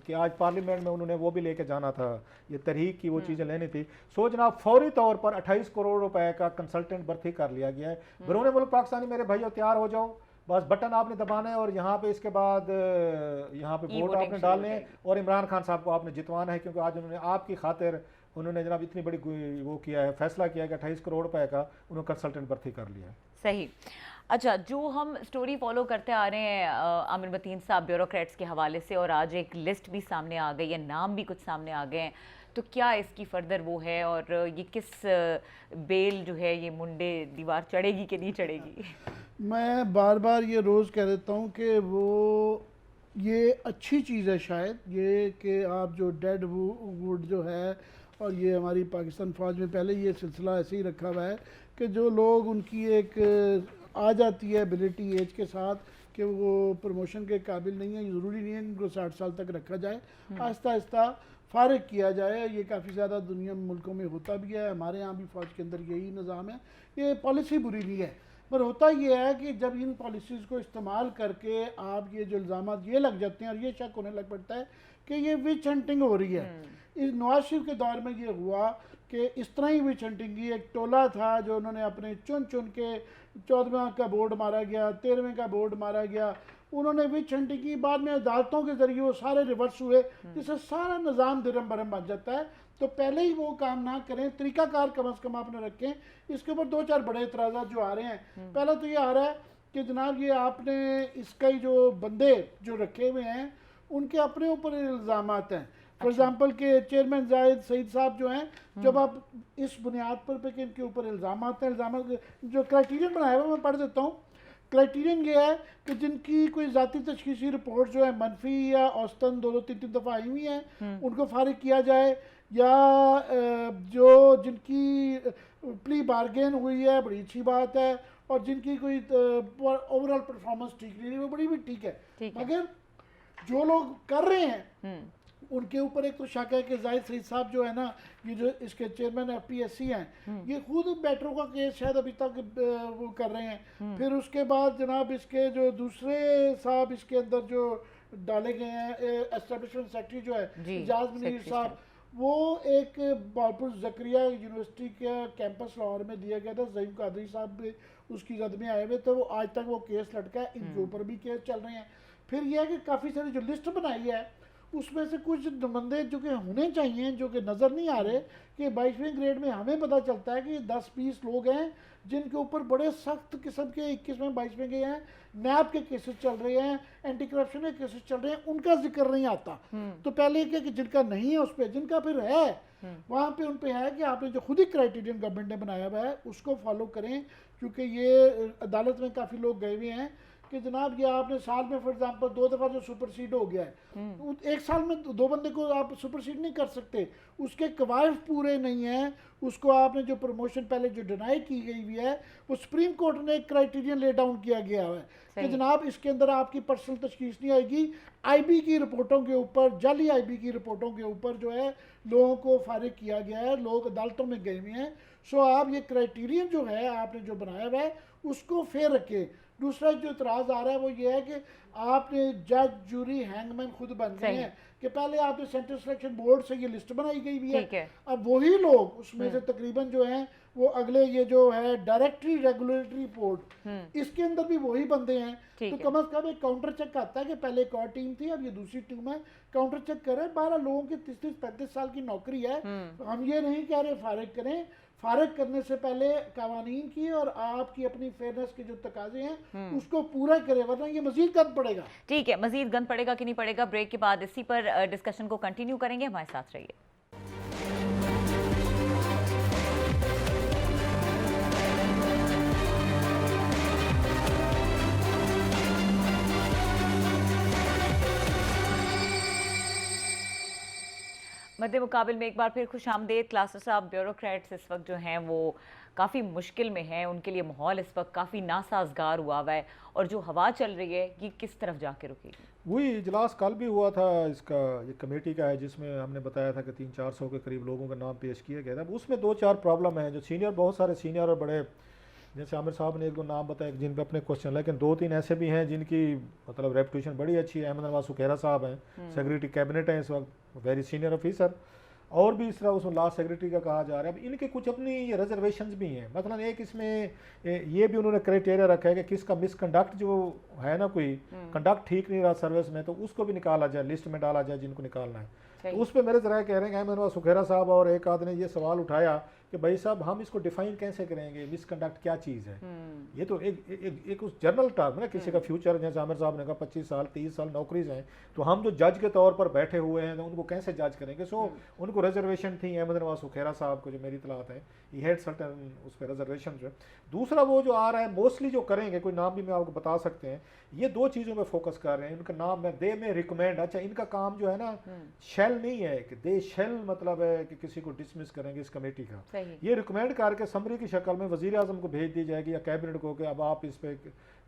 कि आज पार्लियामेंट में उन्होंने वो भी लेके जाना था, ये तहरीक की वो चीज़ें लेनी थी। सो जनाब फौरी तौर पर 28 करोड़ रुपए का कंसल्टेंट भर्ती कर लिया गया है। बैरून मुल्क पाकिस्तानी मेरे भाइयों तैयार हो जाओ, बस बटन आपने दबाना है और यहाँ पे इसके बाद यहाँ पे वोट आपने डालने हैं और इमरान खान साहब को आपने जितवाना है, क्योंकि आज उन्होंने आपकी खातिर उन्होंने जनाब इतनी बड़ी वो किया है, फैसला किया है कि 28 करोड़ रुपए का उन्होंने कंसल्टेंट भर्ती कर लिया है। सही। अच्छा, जो हम स्टोरी फॉलो करते आ रहे हैं आमिर मतीन साहब ब्यूरोक्रेट्स के हवाले से, और आज एक लिस्ट भी सामने आ गई है, नाम भी कुछ सामने आ गए हैं, तो क्या इसकी फर्दर वो है और ये किस बेल जो है ये मुंडे दीवार चढ़ेगी कि नहीं चढ़ेगी? मैं बार बार ये रोज़ कह देता हूँ कि ये अच्छी चीज़ है शायद ये कि आप जो डेड वुड जो है, और ये हमारी पाकिस्तान फ़ौज में पहले ये सिलसिला ऐसे ही रखा हुआ है कि जो लोग उनकी एक आ जाती है एबिलिटी एज के साथ कि वो प्रमोशन के काबिल नहीं है, ज़रूरी नहीं है उनको 60 साल तक रखा जाए, आहिस्ता आहिस्ता फ़ारिग किया जाए। ये काफ़ी ज़्यादा दुनिया में मुल्कों में होता भी है, हमारे यहाँ भी फ़ौज के अंदर यही निज़ाम है। ये पॉलिसी बुरी नहीं है, पर होता ये है कि जब इन पॉलिसीज़ को इस्तेमाल करके आप ये जो इल्ज़ामात ये लग जाते हैं और ये शक होने लग पड़ता है कि ये विच हंटिंग हो रही है। इस नवाज शरीफ के दौर में ये हुआ कि इस तरह ही विच हंटिंग की, एक टोला था जो उन्होंने अपने चुन के 14वें का बोर्ड मारा गया, 13वें का बोर्ड मारा गया, उन्होंने विच हंटिंग की, बाद में अदालतों के ज़रिए वो सारे रिवर्स हुए, जिससे सारा निज़ाम दिरम बरम बन जाता है। तो पहले ही वो काम ना करें, तरीक़ाकार कम अज़ कम आपने रखें। इसके ऊपर 2-4 बड़े एतराज़ात जो आ रहे हैं, पहला तो ये आ रहा है कि जनाब ये आपने इसका ही जो बंदे जो रखे हुए हैं उनके अपने ऊपर इल्ज़ामात हैं। फॉर एग्ज़ाम्पल के चेयरमैन जाहिद सईद साहब जो हैं, जब आप इस बुनियाद पर कि इनके ऊपर इल्ज़ामात हैं, जो क्राइटेरियन बनाया हुआ मैं पढ़ देता हूँ। क्राइटेरियन ये है कि जिनकी कोई ज़ाती तशख़ीसी रिपोर्ट जो है मनफी या औसतन 2-3 दफ़ा आई हुई हैं उनको फारिग किया जाए, या जो जिनकी प्ली बार्गेन हुई है, बड़ी अच्छी बात है, और जिनकी कोई ओवरऑल परफॉर्मेंस ठीक नहीं है वो बड़ी भी ठीक है। मगर जो लोग कर रहे हैं उनके ऊपर एक तो शक है कि जाहिद सईद साहब जो है ना, ये जो इसके चेयरमैन FPSC हैं, ये खुद बेटरों का केस शायद अभी तक वो कर रहे हैं। फिर उसके बाद जनाब इसके जो दूसरे साहब इसके अंदर जो डाले गए हैं, एस्टेब्लिशमेंट सेक्रेटरी जो है इजाज मुनीर साहब, वो एक बालपुर जकरिया यूनिवर्सिटी के कैंपस लाहौर में दिया गया था, ज़हीम कादरी साहब भी उसकी जद में आए हुए थे, वो आज तक वो केस लटका है, इनके ऊपर भी केस चल रहे हैं। फिर यह है कि काफ़ी सारी जो लिस्ट बनाई है उसमें से कुछ नुमाइंदे जो कि होने चाहिए जो कि नज़र नहीं आ रहे, कि 22वें ग्रेड में हमें पता चलता है कि 10-20 लोग हैं जिनके ऊपर बड़े सख्त किस्म के 21वें 22वें के हैं, नैब के केसेस चल रहे हैं, एंटी करप्शन के केसेस चल रहे हैं, उनका जिक्र नहीं आता। तो पहले क्या कि जिनका नहीं है उस पर, जिनका फिर है वहाँ पे उन पे है कि आपने जो खुद ही क्राइटेरियन गवर्नमेंट ने बनाया हुआ है उसको फॉलो करें, क्योंकि ये अदालत में काफ़ी लोग गए हुए हैं कि जनाब ये आपने साल में फॉर एग्जांपल 2 दफ़ा जो सुपरसीड हो गया है, तो एक साल में 2 बंदे को आप सुपरसीड नहीं कर सकते, उसके कवायद पूरे नहीं हैं, उसको आपने जो प्रमोशन पहले जो डिनाई की गई हुई है वो सुप्रीम कोर्ट ने एक क्राइटेरियन ले डाउन किया गया है कि जनाब इसके अंदर आपकी पर्सनल तशखीस नहीं आएगी, आईबी की रिपोर्टों के ऊपर, जाली आईबी की रिपोर्टों के ऊपर जो है लोगों को फारिग किया गया है, लोग अदालतों में गए हुए हैं। सो आप ये क्राइटेरियन जो है आपने जो बनाया हुआ है उसको फेयर रखें। दूसरा जो इतराज़ आ रहा है वो ये है कि आपने जज, जूरी, हैंगमैन खुद बन गए हैं कि पहले आपने सेंट्रल सिलेक्शन बोर्ड से ये लिस्ट बनाई गई हुई है, अब वही लोग उसमें से तकरीबन जो हैं वो अगले ये जो है डायरेक्टरी रेगुलेटरी बोर्ड इसके अंदर भी वही बंदे हैं, तो कम अज कम एक काउंटर चेक आता है कि पहले एक और टीम थी अब ये दूसरी टीम है, काउंटर चेक कर रहे हैं। 12 लोगों की 33-35 साल की नौकरी है, तो हम ये नहीं कह रहे फारिग करें, फारिग करने से पहले कवानीन की और आपकी अपनी फेयरनेस के जो तकाजे हैं उसको पूरा करें, वरना ये मजीद गंद पड़ेगा। ठीक है, मजीद गंद पड़ेगा कि नहीं पड़ेगा, ब्रेक के बाद इसी पर डिस्कशन को कंटिन्यू करेंगे, हमारे साथ रहिए। मद्दे मुकाबिल में एक बार फिर खुश आमदेद। क्लास्टर साहब, ब्यूरोक्रेट्स इस वक्त जो हैं वो काफ़ी मुश्किल में हैं, उनके लिए माहौल इस वक्त काफ़ी नासाजगार हुआ हुआ है और जो हवा चल रही है ये किस तरफ जाके रुकेगी? वही इजलास कल भी हुआ था, इसका ये कमेटी का है जिसमें हमने बताया था कि 300-400 के करीब लोगों का नाम पेश किया गया था। उसमें 2-4 प्रॉब्लम है जो सीनियर, बहुत सारे सीनियर और बड़े, जैसे आमिर साहब ने 1-2 नाम बताए जिन पे अपने क्वेश्चन, लेकिन 2-3 ऐसे भी हैं जिनकी मतलब रेपुटेशन बड़ी अच्छी है। अहमद नवाज सुखेरा साहब हैं, सेक्रेटरी कैबिनेट हैं इस वक्त, वेरी सीनियर ऑफिसर, और भी इस तरह उसमें लास्ट सेक्रेटरी का कहा जा रहा है। अब इनके कुछ अपनी रिजर्वेशंस भी हैं, मतलब एक इसमें ये भी उन्होंने क्राइटेरिया रखा है कि किसका मिसकंडक्ट जो है ना, कोई कंडक्ट ठीक नहीं रहा सर्विस में, तो उसको भी निकाला जाए, लिस्ट में डाला जाए जिनको निकालना है। तो उस पर मेरे जरा कह रहे हैं अहमद नवाज सुखेरा साहब और एक आदमी ने ये सवाल उठाया कि भाई साहब हम इसको डिफाइन कैसे करेंगे, मिसकंडक्ट क्या चीज़ है। ये तो एक उस जनरल टर्म है, किसी का फ्यूचर, जैसे आमिर साहब ने कहा 25 साल 30 साल नौकरीज हैं, तो हम जो जज के तौर पर बैठे हुए हैं तो उनको कैसे जज करेंगे। सो उनको रिजर्वेशन थी अहमद नवाज सुखेरा साहब को, जो मेरी इतलात है, ही हैड सर्टेन उस पर रिजर्वेशन जो है। दूसरा वो जो आ रहा है मोस्टली जो करेंगे, कोई नाम भी मैं आपको बता सकते हैं, ये 2 चीज़ों पे फोकस कर रहे हैं। इनका नाम मैं दे में रिकमेंड, अच्छा इनका काम जो है ना शेल नहीं है कि दे शेल, मतलब है कि किसी को डिसमिस करेंगे इस कमेटी का, ये रिकमेंड करके समरी की शक्ल में वजीर आजम को भेज दी जाएगी या कैबिनेट को कि अब आप इस पे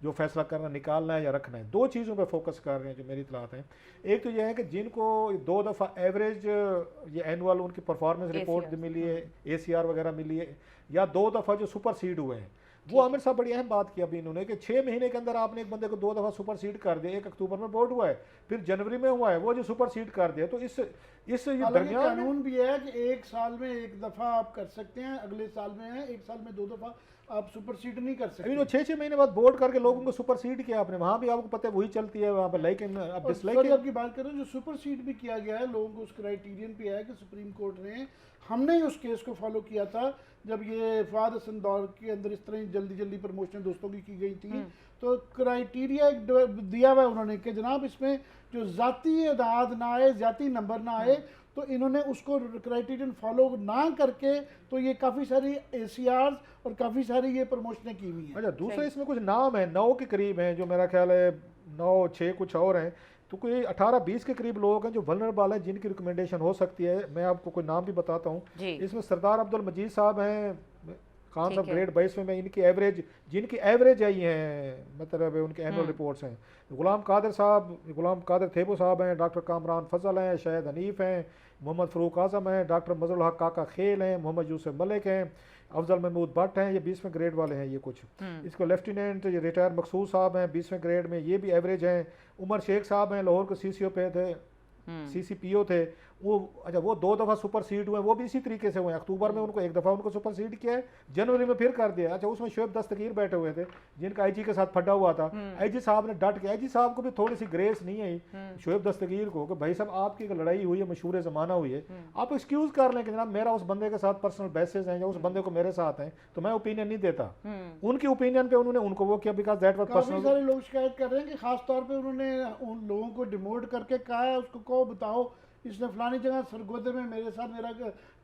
जो फैसला करना, निकालना है या रखना है। 2 चीज़ों पे फोकस कर रहे हैं जो मेरी इतलात हैं। एक तो यह है कि जिनको 2 दफ़ा एवरेज ये एनुअल उनकी परफॉर्मेंस रिपोर्ट मिली है, ACR वगैरह मिली है, या 2 दफ़ा जो सुपर सीड हुए हैं, वो आमिर साहब बड़ी अहम बात की अभी इन्होंने कि 6 महीने के अंदर आपने एक बंदे को 2 दफ़ा सुपर सीड कर दिया। 1 अक्टूबर में बोर्ड हुआ है, फिर जनवरी में हुआ है, वो जो सुपर सीड कर दिया, तो इस दरमियान कानून भी है कि 1 साल में 1 दफ़ा आप कर सकते हैं, अगले साल में है 1 साल में 2 दफ़ा आप सुपरसीड नहीं कर सकते। अभी 6-6 महीने बाद बोर्ड करके लोगों को सुपरसीड किया आपने, वहाँ भी आपको पता है वही चलती है वहाँ पर, लेकिन अब डिसलाइक आपकी बात कर रहे हैं जो सुपरसीड भी किया गया है, लोगों को उस क्राइटेरियन पे है कि सुप्रीम कोर्ट ने, हमने उस केस को फॉलो किया था जब ये फवाद हसन दौर के अंदर इस तरह जल्दी जल्दी प्रमोशन दोस्तों की गई थी, तो क्राइटेरिया दिया हुआ है उन्होंने कि जनाब इसमें जो जाती अदाद ना आए, जाती नंबर ना आए, तो इन्होंने उसको क्राइटेरियन फॉलो ना करके तो ये काफ़ी सारी ACRs और काफ़ी सारी ये प्रमोशनें की हुई हैं। अच्छा, दूसरा इसमें कुछ नाम है 9 के करीब हैं, जो मेरा ख्याल है 9-6 कुछ और हैं, तो कोई 18-20 के करीब लोग हैं जो वल्नरेबल हैं, जिनकी रिकमेंडेशन हो सकती है। मैं आपको कोई नाम भी बताता हूँ। इसमें सरदार अब्दुल मजीद साहब हैं, खान साहब ग्रेड 22 में इनकी एवरेज, जिनकी एवरेज आई हैं, मतलब उनके एनुअल रिपोर्ट्स हैं। गुलाम कादिर थेबो साहब हैं, डॉक्टर कामरान फजल हैं, शाहिद हनीफ हैं, मोहम्मद फ़रूक आज़म हैं, डॉक्टर मज़रुल हक काका खेल हैं, मोहम्मद यूसुफ मलिक हैं, अफजल महमूद भट्ट हैं, ये 20वें ग्रेड वाले हैं ये कुछ। इसको लेफ्टिनेंट ये रिटायर मकसूद साहब हैं 20वें ग्रेड में, ये भी एवरेज हैं। उमर शेख साहब हैं, लाहौर के CCO पे थे, CCPO थे वो। अच्छा, वो 2 दफ़ा सुपर सीड हुए, वो भी इसी तरीके से हुए। अक्टूबर में उनको 1 दफ़ा उनको सुपर सीड किया है, जनवरी में फिर कर दिया। अच्छा, उसमें शोएब दस्तगीर बैठे हुए थे जिनका IG के साथ फटा हुआ था। IG साहब ने डट के, IG साहब को भी थोड़ी सी ग्रेस नहीं आई शोएब दस्तगीर को कि भाई साहब आपकी लड़ाई हुई है, मशहूर ज़माना हुई है, आप एक्सक्यूज़ कर लें कि जनाब मेरा उस बंदे के साथ पर्सनल बेसिस हैं या उस बंदे को मेरे साथ हैं, तो मैं ओपिनियन नहीं देता। उनकी ओपिनियन पे उन्होंने उनको वो किया, बिकॉज दैट वाज पर्सनल। सारे लोग शिकायत कर रहे हैं कि खास तौर पे उन्होंने उन लोगों को डिमोट करके कहा है, उसको कहो बताओ इसने फलानी जगह सरगोदे में मेरे साथ मेरा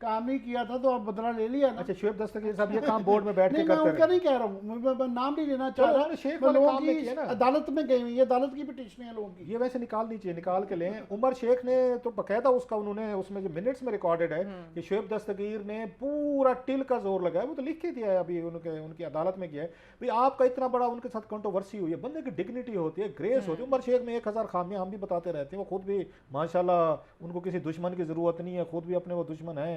काम नहीं किया था तो आप बदला ले लिया ना। अच्छा, शुएब दस्तगीर साहब ये काम बोर्ड में बैठ के नहीं, मैं करते उनका रहे। नहीं कह रहा हूँ, मैं नाम नहीं लेना चाह चलो, रहा। उन्होंने शेख मैं वाले लोगों काम में की किया ना। अदालत में गई हुई है, अदालत की पिटीशन है लोगों की। ये वैसे निकालनी चाहिए, निकाल के लें। उमर शेख ने तो बकायदा उसका उन्होंने उसमें जो मिनट्स में रिकॉर्डेड है कि शुएब दस्तगीर ने पूरा टिल का जोर लगाया, वो तो लिख के दिया है अभी उनकी अदालत में किया है भाई आपका इतना बड़ा उनके साथ कंट्रोवर्सी हुई है, बंदे की डिग्निटी होती है, ग्रेस होती है। उमर शेख में 1000 खामियां हम भी बताते रहते हैं, वो खुद भी माशाल्लाह उनको किसी दुश्मन की जरूरत नहीं है, खुद भी अपने वो दुश्मन है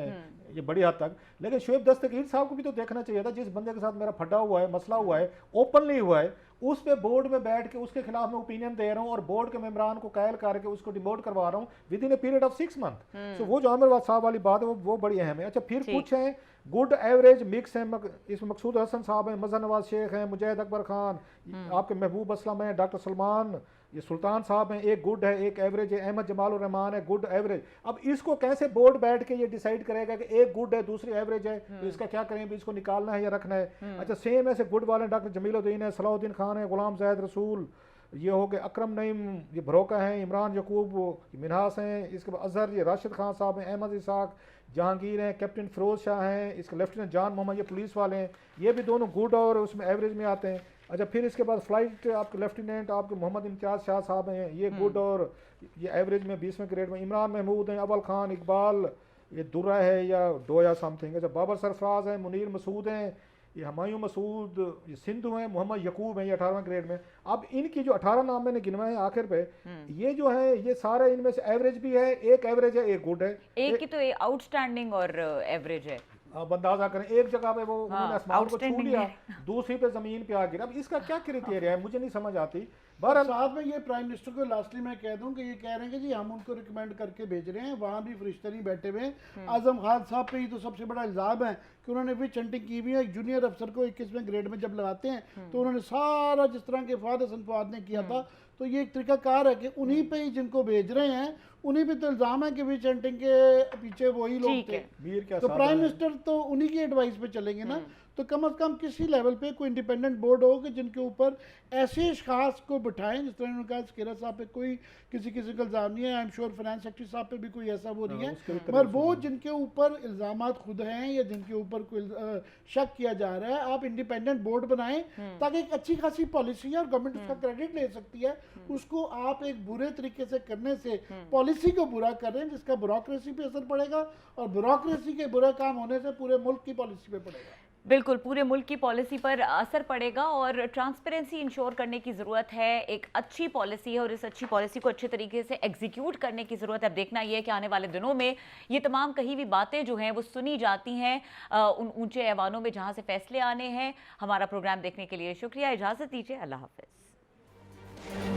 ये बड़ी हद तक। लेकिन शुएब दस्तगीर साहब को भी तो देखना चाहिए था, जिस बंदे के साथ मेरा फटा हुआ है, मसला हुआ है, ओपनली हुआ है, उस पे बोर्ड में बैठ के उसके खिलाफ मैं ओपिनियन दे रहा हूं और बोर्ड के मेंबरान को कायल करके उसको डिमोट करवा रहा हूं within a period of 6 month. So वो जो आमिर साहब वाली बात है वो बड़ी अहम है। अच्छा, फिर कुछ हैं गुड एवरेज मिक्स हैं, इसमें मकसूद हसन साहब हैं, मज़हर नवाज शेख हैं, मुजाहिद अकबर खान, आपके महबूब असलम हैं, डॉक्टर सलमान, ये सुल्तान साहब हैं, एक गुड है एक एवरेज है, अहमद जमाल उर रहमान है गुड एवरेज। अब इसको कैसे बोर्ड बैठ के ये डिसाइड करेगा कि एक गुड है दूसरी एवरेज है, तो इसका क्या करें, इसको निकालना है या रखना है। अच्छा, सेम ऐसे गुड वाले डॉक्टर जमीलुद्दीन है, सलाहुद्दीन खान है, गुलाम ज़ैद रसूल, ये हो गए अकरम नईम, ये भरोका हैं, इमरान यकूब, मिनहास हैं, इसके बाद अजहर, ये राशिद खान साहब हैं, अहमद इसाक, जहांगीर हैं, कैप्टन फिरोज शाह हैं, इसके लेफ्टिनेंट जान मोहम्मद, ये पुलिस वाले हैं, ये भी दोनों गुड और उसमें एवरेज में आते हैं। अच्छा, फिर इसके बाद फ्लाइट आपके लेफ्टिनेंट आपके मोहम्मद इम्तियाज शाह साहब हैं, ये गुड और ये एवरेज में 20वें ग्रेड में। इमरान महमूद हैं, अव्वल खान, इकबाल, ये दुर्रा है या डोया समथिंग। अच्छा, बाबर सरफराज हैं, मुनीर मसूद हैं, ये हमायूं मसूद, ये सिंधु हैं, मोहम्मद यकूब हैं, ये 18वें ग्रेड में। अब इनकी जो 18 नाम मैंने गिनवाए हैं आखिर पे, ये जो है ये सारे इनमें से एवरेज भी है, एक एवरेज है एक गुड है, एक की तो आउटस्टैंडिंग और एवरेज है। आप अंदाजा करें एक जगह पे वो उन्होंने आसमान को छू outstanding लिया, है। दूसरी पे जमीन पे आ गिरा। अब इसका क्या क्राइटेरिया है मुझे नहीं समझ आती। बहरहाल साथ में ये प्राइम मिनिस्टर को लास्टली मैं कह दूं कि ये कह रहे हैं कि जी हम उनको रिकमेंड करके भेज रहे हैं, वहाँ भी फरिश्ते नहीं बैठे हुए हैं। आजम खान साहब पे ही तो सबसे बड़ा इल्ज़ाम है कि उन्होंने भी चंटिंग की हुई है। एक जूनियर अफसर को 21वें ग्रेड में जब लगाते हैं तो उन्होंने सारा जिस तरह के फवाद हसन फवाद ने किया था, तो ये एक तरीकाकार है कि उन्हीं पे ही जिनको भेज रहे हैं उन्हीं पे तो इल्ज़ाम है कि भी चंटिंग के पीछे वही लोग ठीक थे। है। मीर क्या तो साहब प्राइम हैं। मिनिस्टर तो उन्हीं की एडवाइस पे चलेंगे ना, तो कम से कम किसी लेवल पे कोई इंडिपेंडेंट बोर्ड हो कि जिनके ऊपर ऐसे अशखास को बिठाएं, जिस तरह उन्होंने कहा स्केरा साहब पे कोई किसी का इल्ज़ाम नहीं है, I am sure finance secretary साहब पे भी कोई ऐसा वो नहीं उसके है, भी मगर वो जिनके ऊपर इल्ज़ामात खुद हैं या जिनके ऊपर कोई शक किया जा रहा है, आप इंडिपेंडेंट बोर्ड बनाएं ताकि एक अच्छी खासी पॉलिसी है और गवर्नमेंट उसका क्रेडिट ले सकती है। उसको आप एक बुरे तरीके से करने से पॉलिसी को बुरा कर रहे हैं, जिसका ब्यूरोक्रेसी पे असर पड़ेगा और ब्यूरोक्रेसी के बुरा काम होने से पूरे मुल्क की पॉलिसी पे पड़ेगा। बिल्कुल, पूरे मुल्क की पॉलिसी पर असर पड़ेगा और ट्रांसपेरेंसी इंश्योर करने की ज़रूरत है। एक अच्छी पॉलिसी है और इस अच्छी पॉलिसी को अच्छे तरीके से एग्जीक्यूट करने की ज़रूरत है। अब देखना यह है कि आने वाले दिनों में ये तमाम कही हुई बातें जो हैं वो सुनी जाती हैं उन ऊंचे ऐवानों में जहां से फैसले आने हैं। हमारा प्रोग्राम देखने के लिए शुक्रिया, इजाज़त दीजिए, अल्लाह हाफ़िज़।